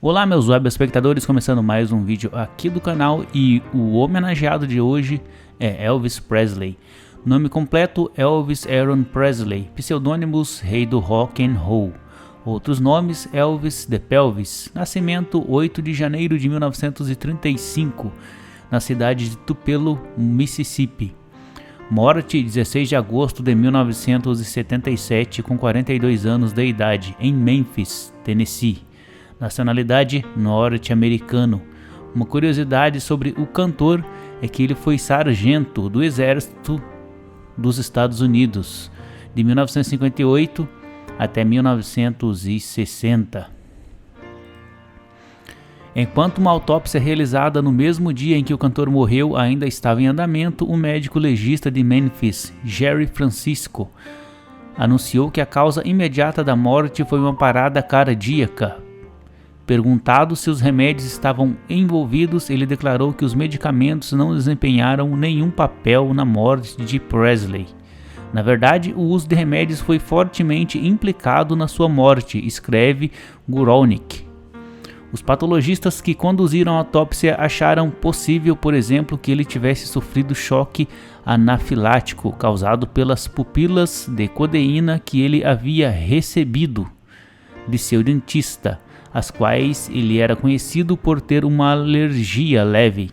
Olá meus web espectadores, começando mais um vídeo aqui do canal e o homenageado de hoje é Elvis Presley. Nome completo: Elvis Aaron Presley, pseudônimos Rei do Rock and Roll. Outros nomes: Elvis The Pelvis. Nascimento 8 de janeiro de 1935, na cidade de Tupelo, Mississippi. Morte 16 de agosto de 1977, com 42 anos de idade, em Memphis, Tennessee. Nacionalidade norte-americano. Uma curiosidade sobre o cantor é que ele foi sargento do Exército dos Estados Unidos de 1958 até 1960. Enquanto uma autópsia realizada no mesmo dia em que o cantor morreu ainda estava em andamento, o médico legista de Memphis, Jerry Francisco, anunciou que a causa imediata da morte foi uma parada cardíaca. Perguntado se os remédios estavam envolvidos, ele declarou que os medicamentos não desempenharam nenhum papel na morte de Presley. Na verdade, o uso de remédios foi fortemente implicado na sua morte, escreve Guralnick. Os patologistas que conduziram a autópsia acharam possível, por exemplo, que ele tivesse sofrido choque anafilático causado pelas pupilas de codeína que ele havia recebido de seu dentista, as quais ele era conhecido por ter uma alergia leve.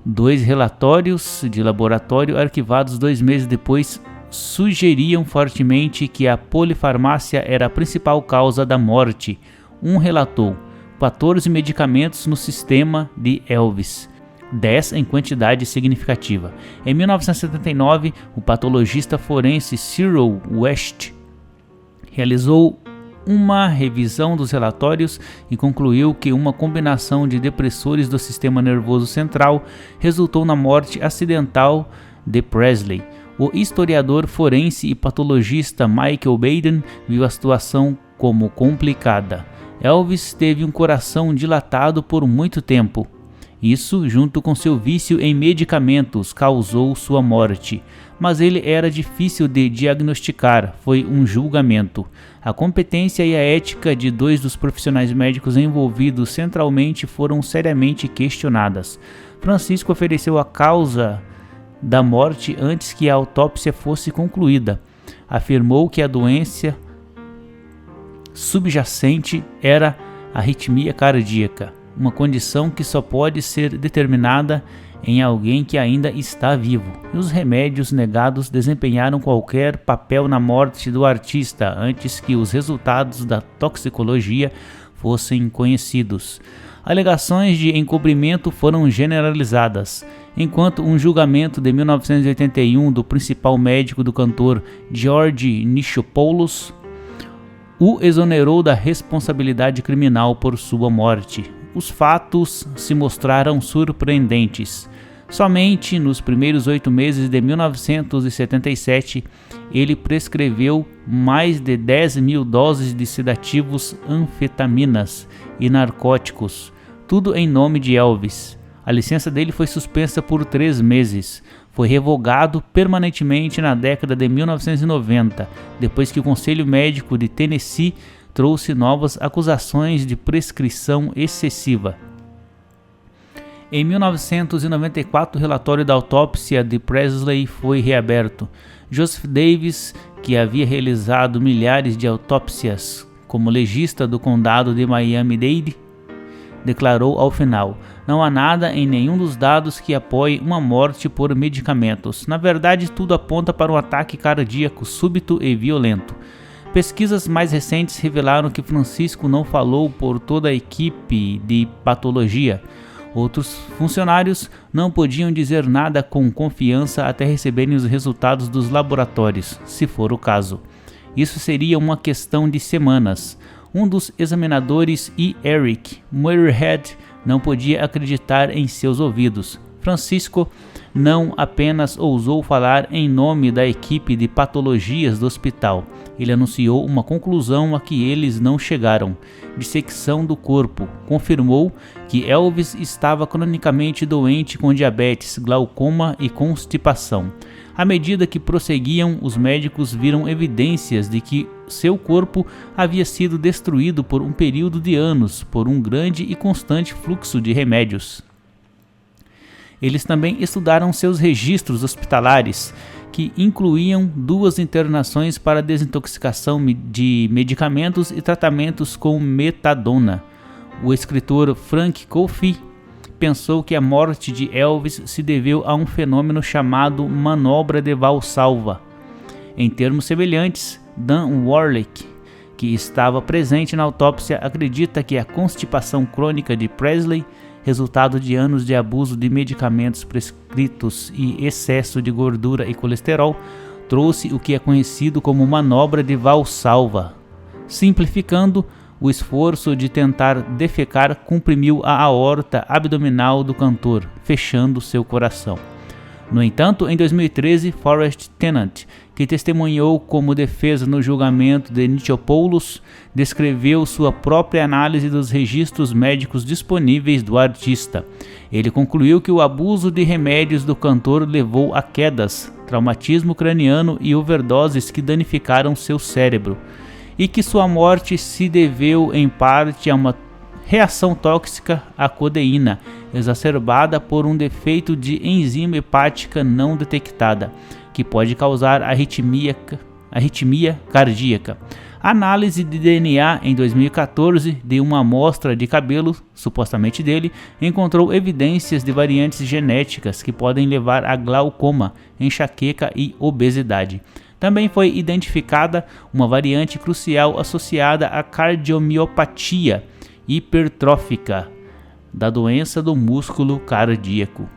2 relatórios de laboratório arquivados 2 meses depois sugeriam fortemente que a polifarmácia era a principal causa da morte. Um relatou 14 medicamentos no sistema de Elvis, 10 em quantidade significativa. Em 1979, o patologista forense Cyril West realizou uma revisão dos relatórios e concluiu que uma combinação de depressores do sistema nervoso central resultou na morte acidental de Presley. O historiador forense e patologista Michael Baden viu a situação como complicada. Elvis teve um coração dilatado por muito tempo. Isso, junto com seu vício em medicamentos, causou sua morte. Mas ele era difícil de diagnosticar, foi um julgamento. A competência e a ética de 2 dos profissionais médicos envolvidos centralmente foram seriamente questionadas. Francisco ofereceu a causa da morte antes que a autópsia fosse concluída. Afirmou que a doença subjacente era arritmia cardíaca, uma condição que só pode ser determinada em alguém que ainda está vivo, e os remédios negados desempenharam qualquer papel na morte do artista antes que os resultados da toxicologia fossem conhecidos. Alegações de encobrimento foram generalizadas, enquanto um julgamento de 1981 do principal médico do cantor, George Nichopoulos, o exonerou da responsabilidade criminal por sua morte. Os fatos se mostraram surpreendentes. Somente nos primeiros 8 meses de 1977, ele prescreveu mais de 10.000 doses de sedativos, anfetaminas e narcóticos, tudo em nome de Elvis. A licença dele foi suspensa por 3 meses. Foi revogado permanentemente na década de 1990, depois que o Conselho Médico de Tennessee trouxe novas acusações de prescrição excessiva. Em 1994, o relatório da autópsia de Presley foi reaberto. Joseph Davis, que havia realizado milhares de autópsias como legista do condado de Miami-Dade, declarou ao final: "Não há nada em nenhum dos dados que apoie uma morte por medicamentos. Na verdade, tudo aponta para um ataque cardíaco súbito e violento." Pesquisas mais recentes revelaram que Francisco não falou por toda a equipe de patologia. Outros funcionários não podiam dizer nada com confiança até receberem os resultados dos laboratórios, se for o caso. Isso seria uma questão de semanas. Um dos examinadores, E. Eric Muirhead, não podia acreditar em seus ouvidos. Francisco não apenas ousou falar em nome da equipe de patologias do hospital, ele anunciou uma conclusão a que eles não chegaram: dissecção do corpo. Confirmou que Elvis estava cronicamente doente com diabetes, glaucoma e constipação. À medida que prosseguiam, os médicos viram evidências de que seu corpo havia sido destruído por um período de anos por um grande e constante fluxo de remédios. Eles também estudaram seus registros hospitalares, que incluíam 2 internações para desintoxicação de medicamentos e tratamentos com metadona. O escritor Frank Coffey pensou que a morte de Elvis se deveu a um fenômeno chamado manobra de Valsalva. Em termos semelhantes, Dan Warlick, que estava presente na autópsia, acredita que a constipação crônica de Presley, resultado de anos de abuso de medicamentos prescritos e excesso de gordura e colesterol, trouxe o que é conhecido como manobra de Valsalva. Simplificando, o esforço de tentar defecar comprimiu a aorta abdominal do cantor, fechando seu coração. No entanto, em 2013, Forrest Tennant, que testemunhou como defesa no julgamento de Nichopoulos, descreveu sua própria análise dos registros médicos disponíveis do artista. Ele concluiu que o abuso de remédios do cantor levou a quedas, traumatismo craniano e overdoses que danificaram seu cérebro, e que sua morte se deveu em parte a uma reação tóxica à codeína, exacerbada por um defeito de enzima hepática não detectada, que pode causar arritmia cardíaca. A análise de DNA em 2014 de uma amostra de cabelo, supostamente dele, encontrou evidências de variantes genéticas que podem levar a glaucoma, enxaqueca e obesidade. Também foi identificada uma variante crucial associada à cardiomiopatia hipertrófica da doença do músculo cardíaco.